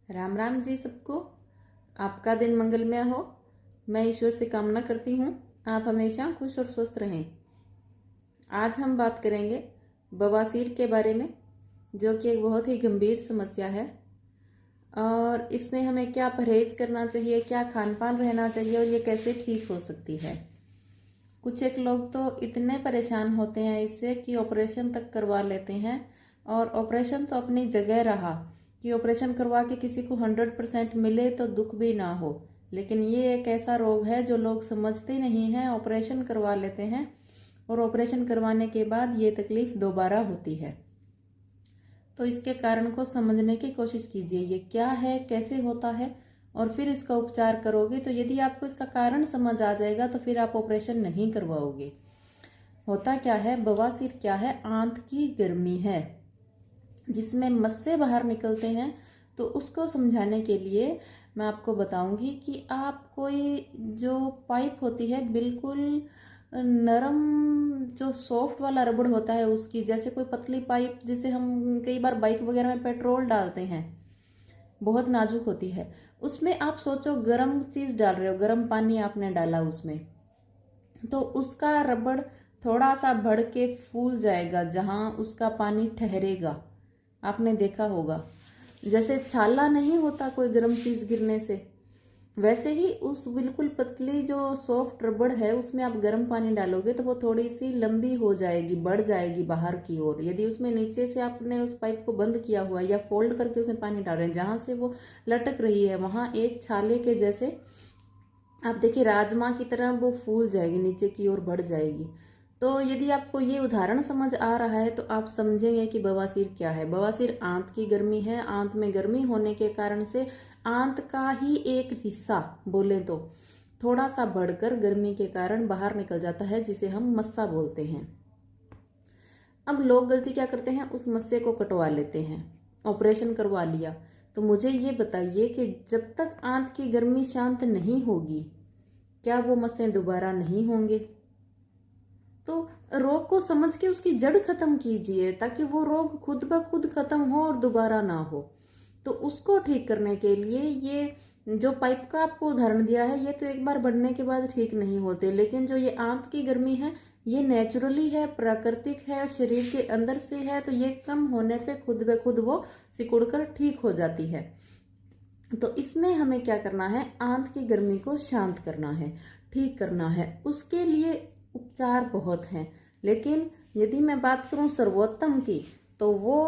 राम राम जी सबको। आपका दिन मंगलमय हो। मैं ईश्वर से कामना करती हूँ आप हमेशा खुश और स्वस्थ रहें। आज हम बात करेंगे बवासीर के बारे में, जो कि एक बहुत ही गंभीर समस्या है और इसमें हमें क्या परहेज करना चाहिए, क्या खान पान रहना चाहिए और ये कैसे ठीक हो सकती है। कुछ एक लोग तो इतने परेशान होते हैं इससे कि ऑपरेशन तक करवा लेते हैं, और ऑपरेशन तो अपनी जगह रहा कि ऑपरेशन करवा के किसी को 100% मिले तो दुख भी ना हो, लेकिन ये एक ऐसा रोग है जो लोग समझते नहीं हैं, ऑपरेशन करवा लेते हैं और ऑपरेशन करवाने के बाद ये तकलीफ दोबारा होती है। तो इसके कारण को समझने की कोशिश कीजिए, ये क्या है, कैसे होता है और फिर इसका उपचार करोगे तो यदि आपको इसका कारण समझ आ जाएगा तो फिर आप ऑपरेशन नहीं करवाओगे। होता क्या है, बवासीर क्या है, आंत की गर्मी है जिसमें मस्से बाहर निकलते हैं। तो उसको समझाने के लिए मैं आपको बताऊंगी कि आप कोई जो पाइप होती है बिल्कुल नरम, जो सॉफ्ट वाला रबड़ होता है उसकी, जैसे कोई पतली पाइप जिसे हम कई बार बाइक वगैरह में पेट्रोल डालते हैं, बहुत नाजुक होती है, उसमें आप सोचो गर्म चीज़ डाल रहे हो, गर्म पानी आपने डाला उसमें, तो उसका रबड़ थोड़ा सा बढ़ के फूल जाएगा जहां उसका पानी ठहरेगा। आपने देखा होगा जैसे छाला नहीं होता कोई गर्म चीज गिरने से, वैसे ही उस बिल्कुल पतली जो सॉफ्ट रबड़ है उसमें आप गर्म पानी डालोगे तो वो थोड़ी सी लंबी हो जाएगी, बढ़ जाएगी बाहर की ओर। यदि उसमें नीचे से आपने उस पाइप को बंद किया हुआ है या फोल्ड करके उसमें पानी डाल रहे हैं, जहां से वो लटक रही है वहां एक छाले के जैसे आप देखिए राजमा की तरह वो फूल जाएगी, नीचे की ओर बढ़ जाएगी। तो यदि आपको ये उदाहरण समझ आ रहा है तो आप समझेंगे कि बवासीर क्या है। बवासीर आंत की गर्मी है। आंत में गर्मी होने के कारण से आंत का ही एक हिस्सा बोले तो थोड़ा सा बढ़कर गर्मी के कारण बाहर निकल जाता है, जिसे हम मस्सा बोलते हैं। अब लोग गलती क्या करते हैं, उस मस्से को कटवा लेते हैं, ऑपरेशन करवा लिया। तो मुझे ये बताइए कि जब तक आंत की गर्मी शांत नहीं होगी क्या वो मस्से दोबारा नहीं होंगे? तो रोग को समझ के उसकी जड़ खत्म कीजिए ताकि वो रोग खुद ब खुद खत्म हो और दोबारा ना हो। तो उसको ठीक करने के लिए ये जो पाइप का आपको उदाहरण दिया है, ये तो एक बार बढ़ने के बाद ठीक नहीं होते, लेकिन जो ये आंत की गर्मी है ये नेचुरली है, प्राकृतिक है, शरीर के अंदर से है, तो ये कम होने पे खुद ब खुद वो सिकुड़ कर ठीक हो जाती है। तो इसमें हमें क्या करना है, आंत की गर्मी को शांत करना है, ठीक करना है। उसके लिए उपचार बहुत हैं, लेकिन यदि मैं बात करूं सर्वोत्तम की तो वो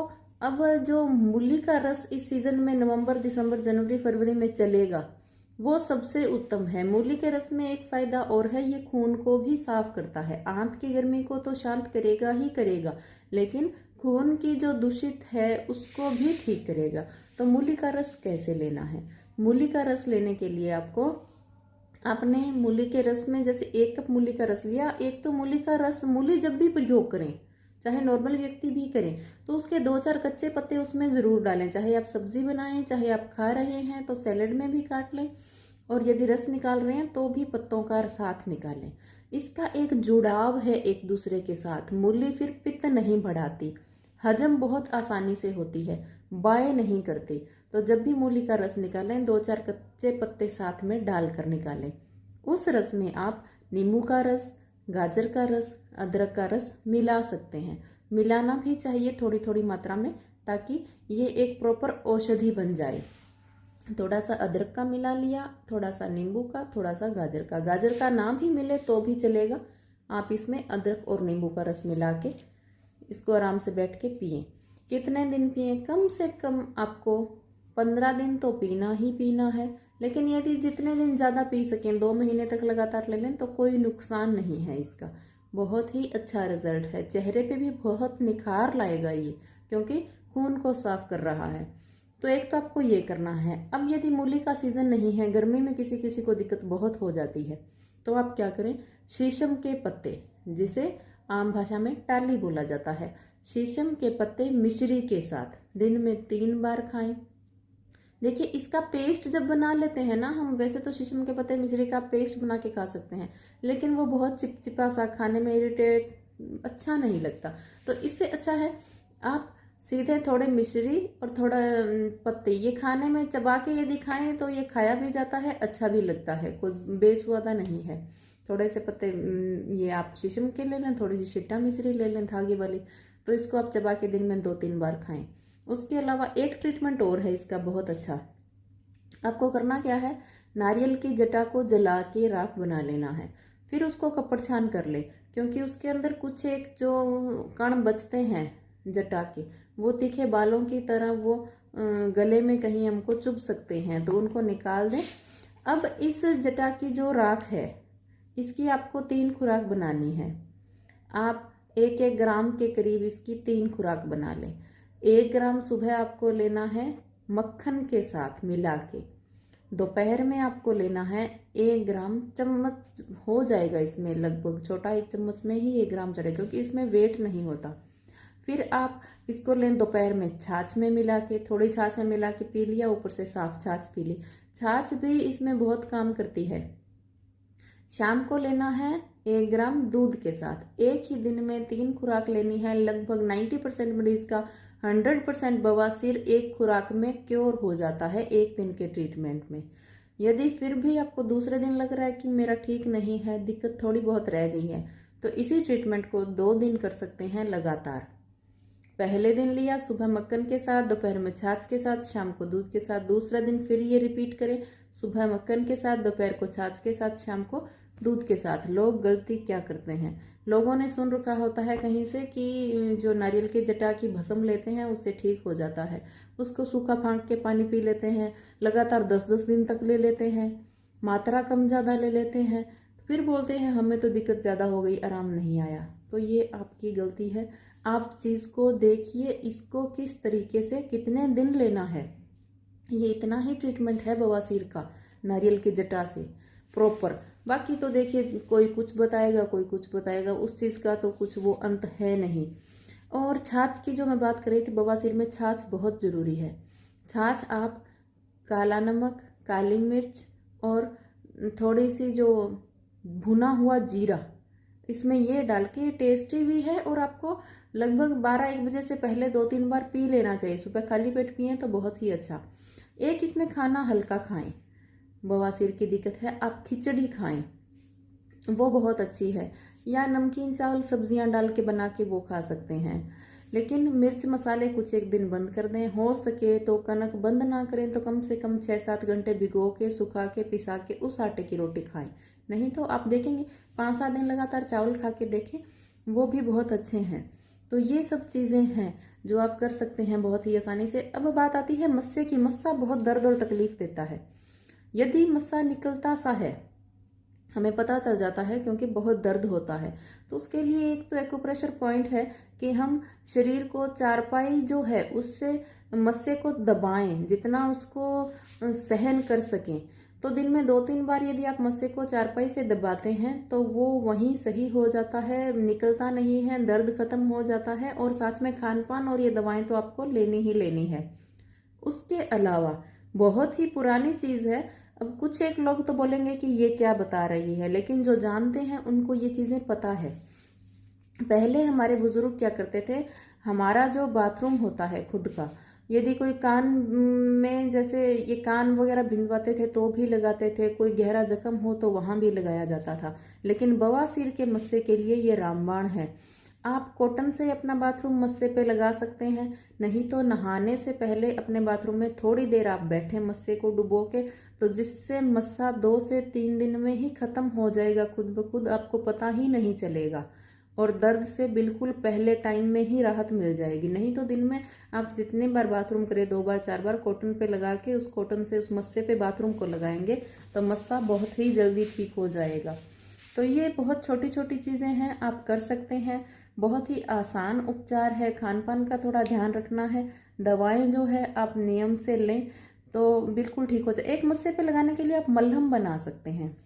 अब जो मूली का रस इस सीजन में नवंबर दिसंबर जनवरी फरवरी में चलेगा वो सबसे उत्तम है। मूली के रस में एक फायदा और है, ये खून को भी साफ करता है। आंत की गर्मी को तो शांत करेगा ही करेगा, लेकिन खून की जो दूषित है उसको भी ठीक करेगा। तो मूली का रस कैसे लेना है? मूली का रस लेने के लिए आपको आपने मूली के रस में जैसे 1 कप मूली का रस लिया, एक तो मूली का रस, मूली जब भी प्रयोग करें चाहे नॉर्मल व्यक्ति भी करें तो उसके 2-4 कच्चे पत्ते उसमें जरूर डालें, चाहे आप सब्जी बनाएं चाहे आप खा रहे हैं तो सैलेड में भी काट लें, और यदि रस निकाल रहे हैं तो भी पत्तों का साथ निकालें। इसका एक जुड़ाव है एक दूसरे के साथ। मूली फिर पित्त नहीं बढ़ाती, हजम बहुत आसानी से होती है, बाय नहीं करती। तो जब भी मूली का रस निकालें 2-4 कच्चे पत्ते साथ में डालकर निकालें। उस रस में आप नींबू का रस, गाजर का रस, अदरक का रस मिला सकते हैं। मिलाना भी चाहिए थोड़ी थोड़ी मात्रा में, ताकि ये एक प्रॉपर औषधि बन जाए। थोड़ा सा अदरक का मिला लिया, थोड़ा सा नींबू का, थोड़ा सा गाजर का। गाजर का ना भी मिले तो भी चलेगा, आप इसमें अदरक और नींबू का रस मिला के इसको आराम से बैठ के पिए। कितने दिन पिए? कम से कम आपको 15 दिन तो पीना ही पीना है, लेकिन यदि जितने दिन ज़्यादा पी सकें, 2 महीने तक लगातार ले लें तो कोई नुकसान नहीं है इसका। बहुत ही अच्छा रिजल्ट है, चेहरे पे भी बहुत निखार लाएगा ये, क्योंकि खून को साफ कर रहा है। तो एक तो आपको ये करना है। अब यदि मूली का सीजन नहीं है, गर्मी में किसी किसी को दिक्कत बहुत हो जाती है, तो आप क्या करें, शीशम के पत्ते, जिसे आम भाषा में टाली बोला जाता है, शीशम के पत्ते मिश्री के साथ दिन में 3 बार खाएं। देखिए इसका पेस्ट जब बना लेते हैं ना हम, वैसे तो शीशम के पत्ते मिश्री का पेस्ट बना के खा सकते हैं, लेकिन वो बहुत चिपचिपा सा, खाने में इरिटेट अच्छा नहीं लगता। तो इससे अच्छा है आप सीधे थोड़े मिश्री और थोड़ा पत्ते, ये खाने में चबा के यदि खाएं तो ये खाया भी जाता है, अच्छा भी लगता है, कोई बेस्वादा नहीं है। थोड़े से पत्ते ये आप शीशम के ले लें, थोड़ी सी शिट्टा मिश्री ले लें धागे वाली, तो इसको आप चबा के दिन में 2-3 बार खाएं। उसके अलावा एक ट्रीटमेंट और है इसका बहुत अच्छा। आपको करना क्या है, नारियल की जटा को जला के राख बना लेना है, फिर उसको कपड़ छान कर ले, क्योंकि उसके अंदर कुछ एक जो कण बचते हैं जटा के, वो तीखे बालों की तरह वो गले में कहीं हमको चुभ सकते हैं, तो उनको निकाल दें। अब इस जटा की जो राख है इसकी आपको 3 खुराक बनानी है। आप 1-1 ग्राम के करीब इसकी 3 खुराक बना लें। 1 ग्राम सुबह आपको लेना है मक्खन के साथ मिला के, दोपहर में आपको लेना है 1 ग्राम, चम्मच हो जाएगा इसमें, लगभग छोटा 1 चम्मच में ही 1 ग्राम चढ़ेगा, क्योंकि इसमें वेट नहीं होता। फिर आप इसको लें दोपहर में छाछ में मिला के, थोड़ी छाछ में मिला के पी लिया, ऊपर से साफ छाछ पी ली। छाछ भी इसमें बहुत काम करती है। शाम को लेना है 1 ग्राम दूध के साथ। एक ही दिन में 3 खुराक लेनी है। लगभग 90% मरीज का 100% बवासीर एक खुराक में क्योर हो जाता है 1 दिन के ट्रीटमेंट में। यदि फिर भी आपको दूसरे दिन लग रहा है कि मेरा ठीक नहीं है, दिक्कत थोड़ी बहुत रह गई है, तो इसी ट्रीटमेंट को 2 दिन कर सकते हैं लगातार। पहले दिन लिया सुबह मक्खन के साथ, दोपहर में छाछ के साथ, शाम को दूध के साथ। दूसरा दिन फिर ये रिपीट करें, सुबह मक्खन के साथ, दोपहर को छाछ के साथ, शाम को दूध के साथ। लोग गलती क्या करते हैं, लोगों ने सुन रखा होता है कहीं से कि जो नारियल के जटा की भस्म लेते हैं उससे ठीक हो जाता है, उसको सूखा फाँक के पानी पी लेते हैं, लगातार 10-10 दिन तक ले लेते हैं, मात्रा कम ज़्यादा ले लेते हैं, फिर बोलते हैं हमें तो दिक्कत ज़्यादा हो गई, आराम नहीं आया। तो ये आपकी गलती है। आप चीज़ को देखिए, इसको किस तरीके से कितने दिन लेना है। ये इतना ही ट्रीटमेंट है बवासीर का नारियल की जटा से प्रॉपर। बाकी तो देखिए कोई कुछ बताएगा, कोई कुछ बताएगा, उस चीज़ का तो कुछ वो अंत है नहीं। और छाछ की जो मैं बात कर रही थी, बवासीर में छाछ बहुत ज़रूरी है। छाछ आप काला नमक, काली मिर्च और थोड़ी सी जो भुना हुआ जीरा, इसमें ये डाल के टेस्टी भी है, और आपको लगभग 12-1 बजे से पहले 2-3 बार पी लेना चाहिए। सुबह खाली पेट पिए तो बहुत ही अच्छा। एक इसमें खाना हल्का खाएं, बवासीर की दिक्कत है, आप खिचड़ी खाएं, वो बहुत अच्छी है, या नमकीन चावल सब्जियां डाल के बना के वो खा सकते हैं। लेकिन मिर्च मसाले कुछ एक दिन बंद कर दें। हो सके तो कनक बंद ना करें तो कम से कम 6-7 घंटे भिगो के, सुखा के, पिसा के उस आटे की रोटी खाएं। नहीं तो आप देखेंगे 5-7 दिन लगातार चावल खा के देखें, वो भी बहुत अच्छे हैं। तो ये सब चीज़ें हैं जो आप कर सकते हैं बहुत ही आसानी से। अब बात आती है मस्से की। मस्सा बहुत दर्द और तकलीफ देता है। यदि मस्सा निकलता सा है, हमें पता चल जाता है क्योंकि बहुत दर्द होता है, तो उसके लिए एक तो एक्यूप्रेशर पॉइंट है कि हम शरीर को चारपाई जो है उससे मस्से को दबाएं, जितना उसको सहन कर सकें। तो दिन में 2-3 बार यदि आप मस्से को चारपाई से दबाते हैं तो वो वहीं सही हो जाता है, निकलता नहीं है, दर्द खत्म हो जाता है। और साथ में खान पान और ये दवाएं तो आपको लेनी ही लेनी है। उसके अलावा बहुत ही पुरानी चीज़ है। अब कुछ एक लोग तो बोलेंगे कि ये क्या बता रही है, लेकिन जो जानते हैं उनको ये चीज़ें पता है। पहले हमारे बुजुर्ग क्या करते थे, हमारा जो बाथरूम होता है खुद का, यदि कोई कान में जैसे ये कान वगैरह भिंगवाते थे तो भी लगाते थे, कोई गहरा जख्म हो तो वहां भी लगाया जाता था। लेकिन बवासीर के मस्से के लिए ये रामबाण है। आप कॉटन से अपना बाथरूम मस्से पे लगा सकते हैं, नहीं तो नहाने से पहले अपने बाथरूम में थोड़ी देर आप बैठे मस्से को डुबो के, तो जिससे मस्सा 2 से 3 दिन में ही खत्म हो जाएगा खुद ब खुद, आपको पता ही नहीं चलेगा। और दर्द से बिल्कुल पहले टाइम में ही राहत मिल जाएगी। नहीं तो दिन में आप जितने बार बाथरूम करें, 2 बार 4 बार कॉटन पे लगा के उस कॉटन से उस मस्से पे बाथरूम को लगाएंगे तो मस्सा बहुत ही जल्दी ठीक हो जाएगा। तो ये बहुत छोटी छोटी चीज़ें हैं, आप कर सकते हैं। बहुत ही आसान उपचार है। खान पान का थोड़ा ध्यान रखना है, दवाएं जो है आप नियम से लें तो बिल्कुल ठीक हो जाए। एक मस्से पे लगाने के लिए आप मलहम बना सकते हैं,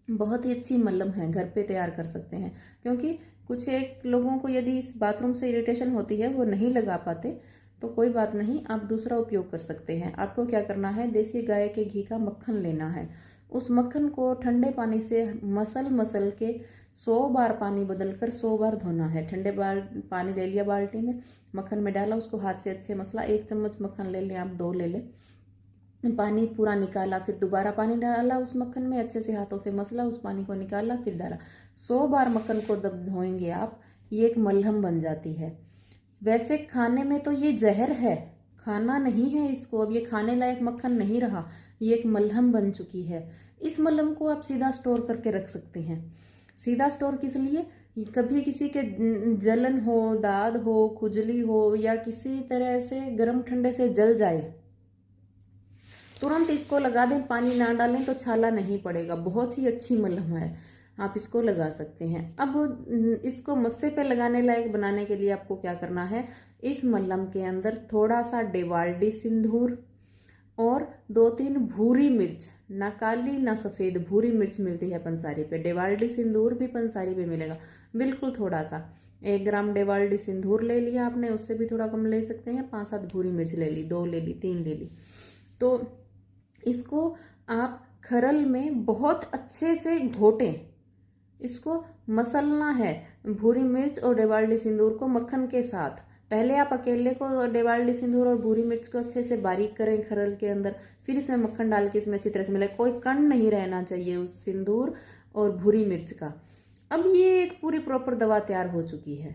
बहुत ही अच्छी मलहम है, घर पे तैयार कर सकते हैं। क्योंकि कुछ एक लोगों को यदि इस बाथरूम से इरिटेशन होती है, वो नहीं लगा पाते, तो कोई बात नहीं, आप दूसरा उपयोग कर सकते हैं। आपको क्या करना है, देसी गाय के घी का मक्खन लेना है। उस मक्खन को ठंडे पानी से मसल के 100 बार पानी बदलकर 100 बार धोना है। ठंडे पानी ले लिया बाल्टी में, मक्खन में डाला, उसको हाथ से अच्छे मसला, 1 चम्मच मक्खन ले लें आप, 2 ले लें, पानी पूरा निकाला, फिर दोबारा पानी डाला उस मक्खन में, अच्छे से हाथों से मसला, उस पानी को निकाला, फिर डाला। 100 बार मक्खन को जब धोएंगे आप, ये एक मलहम बन जाती है। वैसे खाने में तो ये जहर है, खाना नहीं है इसको, अब ये खाने लायक मक्खन नहीं रहा, ये एक मलहम बन चुकी है। इस मलहम को आप सीधा स्टोर करके रख सकते हैं। सीधा स्टोर किस लिए? कभी किसी के जलन हो, दाद हो, खुजली हो, या किसी तरह से गर्म ठंडे से जल जाए, तुरंत इसको लगा दें, पानी ना डालें तो छाला नहीं पड़ेगा। बहुत ही अच्छी मलहम है, आप इसको लगा सकते हैं। अब इसको मस्से पे लगाने लायक बनाने के लिए आपको क्या करना है, इस मलहम के अंदर थोड़ा सा डेवाल्डी सिंदूर और 2-3 भूरी मिर्च, ना काली ना सफ़ेद, भूरी मिर्च मिलती है पंसारी पे, डेवाल्डी सिंदूर भी पंसारी पे मिलेगा, बिल्कुल थोड़ा सा। 1 ग्राम डेवाल्डी सिंदूर ले लिया आपने, उससे भी थोड़ा कम ले सकते हैं। 5-7 भूरी मिर्च ले ली, 2 ले ली, 3 ले ली। तो इसको आप खरल में बहुत अच्छे से घोटें, इसको मसलना है, भूरी मिर्च और डेवाल्डी सिंदूर को मक्खन के साथ। पहले आप अकेले को डेवाल्डी सिंदूर और भूरी मिर्च को अच्छे से बारीक करें खरल के अंदर, फिर इसमें मक्खन डाल के इसमें अच्छी तरह से मिलाएं। कोई कण नहीं रहना चाहिए उस सिंदूर और भूरी मिर्च का। अब ये एक पूरी प्रॉपर दवा तैयार हो चुकी है।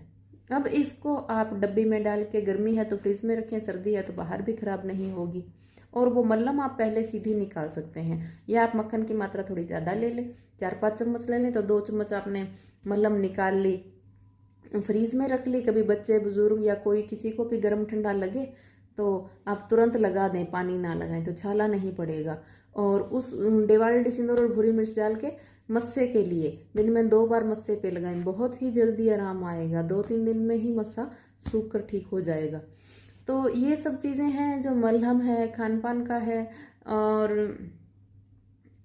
अब इसको आप डब्बी में डाल के, गर्मी है तो फ्रिज में रखें, सर्दी है तो बाहर भी खराब नहीं होगी। और वो मलहम आप पहले सीधी निकाल सकते हैं, या आप मक्खन की मात्रा थोड़ी ज़्यादा ले लें, 4-5 चम्मच ले लें तो 2 चम्मच आपने मलहम निकाल ली, फ्रीज में रख ली। कभी बच्चे बुजुर्ग या कोई किसी को भी गर्म ठंडा लगे तो आप तुरंत लगा दें, पानी ना लगाएं तो छाला नहीं पड़ेगा। और उस डेवाल्डी सिंदूर और भूरी मिर्च डाल के मस्से के लिए दिन में 2 बार मस्से पे लगाएं, बहुत ही जल्दी आराम आएगा। 2-3 दिन में ही मस्सा सूख कर ठीक हो जाएगा। तो ये सब चीज़ें हैं जो मलहम है, खान पान का है, और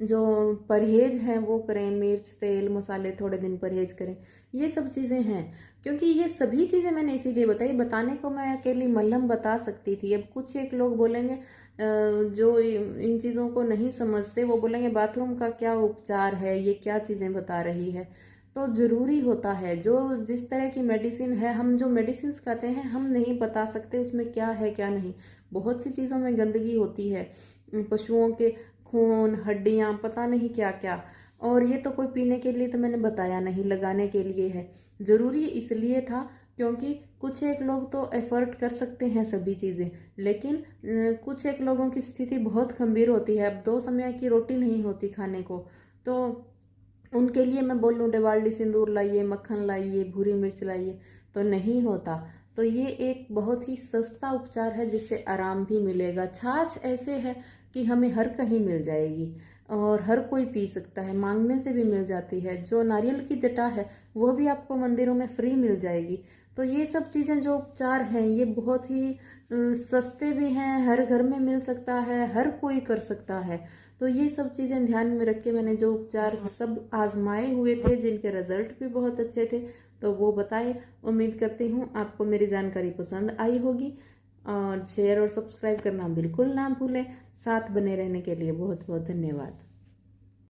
जो परहेज है वो करें, मिर्च, तेल, मसाले थोड़े दिन परहेज करें, ये सब चीज़ें हैं। क्योंकि ये सभी चीज़ें मैंने इसीलिए बताई, बताने को मैं अकेली मलहम बता सकती थी। अब कुछ एक लोग बोलेंगे जो इन चीज़ों को नहीं समझते, वो बोलेंगे बाथरूम का क्या उपचार है, ये क्या चीज़ें बता रही है। तो ज़रूरी होता है, जो जिस तरह की मेडिसिन है, हम जो मेडिसिन खाते हैं हम नहीं बता सकते उसमें क्या है क्या नहीं। बहुत सी चीज़ों में गंदगी होती है, पशुओं के खून, हड्डियाँ, पता नहीं क्या क्या। और ये तो कोई पीने के लिए तो मैंने बताया नहीं, लगाने के लिए है। ज़रूरी इसलिए था क्योंकि कुछ एक लोग तो एफर्ट कर सकते हैं सभी चीज़ें, लेकिन कुछ एक लोगों की स्थिति बहुत गंभीर होती है। अब 2 समय की रोटी नहीं होती खाने को, तो उनके लिए मैं बोल लूँ डेवाल्डी सिंदूर लाइए, मक्खन लाइए, भूरी मिर्च लाइए, तो नहीं होता। तो ये एक बहुत ही सस्ता उपचार है जिससे आराम भी मिलेगा। छाछ ऐसे है कि हमें हर कहीं मिल जाएगी और हर कोई पी सकता है, मांगने से भी मिल जाती है। जो नारियल की जटा है वो भी आपको मंदिरों में फ्री मिल जाएगी। तो ये सब चीज़ें जो उपचार हैं ये बहुत ही सस्ते भी हैं, हर घर में मिल सकता है, हर कोई कर सकता है। तो ये सब चीज़ें ध्यान में रख के मैंने जो उपचार सब आजमाए हुए थे, जिनके रिजल्ट भी बहुत अच्छे थे, तो वो बताए। उम्मीद करती हूँ आपको मेरी जानकारी पसंद आई होगी, और शेयर और सब्सक्राइब करना बिल्कुल ना भूलें। साथ बने रहने के लिए बहुत बहुत धन्यवाद।